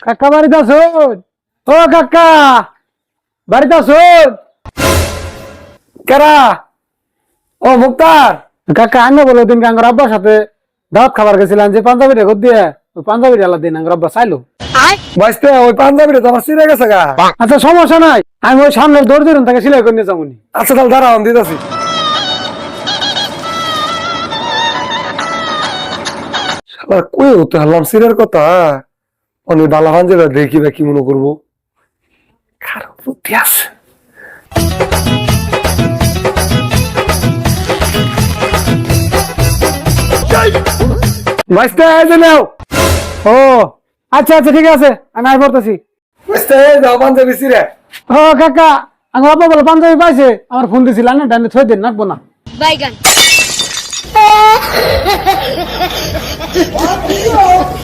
কাকা বাড়িতে আছো? ও কাকা বাড়িতে আছো? কেরা? ও মুক্তার কাকা, আমি বলো দিন আঙ্গর আব্বার সাথে দাওয়াত খাবার গেছিলাম, যে পাঞ্জাবিটা ঘর দিয়ে ওই পাঞ্জাবিটা আলাদা দিন আঙ্গর আব্বা চাইলো। বাইসতে ওই পাঞ্জাবিটা তো আমার ছিঁড়ে গেছে গা। আচ্ছা সমস্যা নাই, আমি ওই সামনের দৌড় দিলাম তাকে সিলাই করে নিয়ে যাবনি। আচ্ছা তাহলে দাঁড়াও, আমি দিতেছি। শালা কই হতে হারলাম সিরের কথা। অনেক বালা পাঞ্জাবিটা দেখি বা কি মনে করবো। খারাপ বুদ্ধি আছে। বাইসতে এই যে নাও। ও আচ্ছা আচ্ছা ঠিক আছে, আমি আই পড়তেছি। বাইসতে যাও পাঞ্জাবি ছিঁড়ে। ও কাকা, আমার আব্বা বলে পাঞ্জাবি পাইছে, আমার ফোন দিছিল না, ডানে থই দিন, রাখবো না। বাইগান।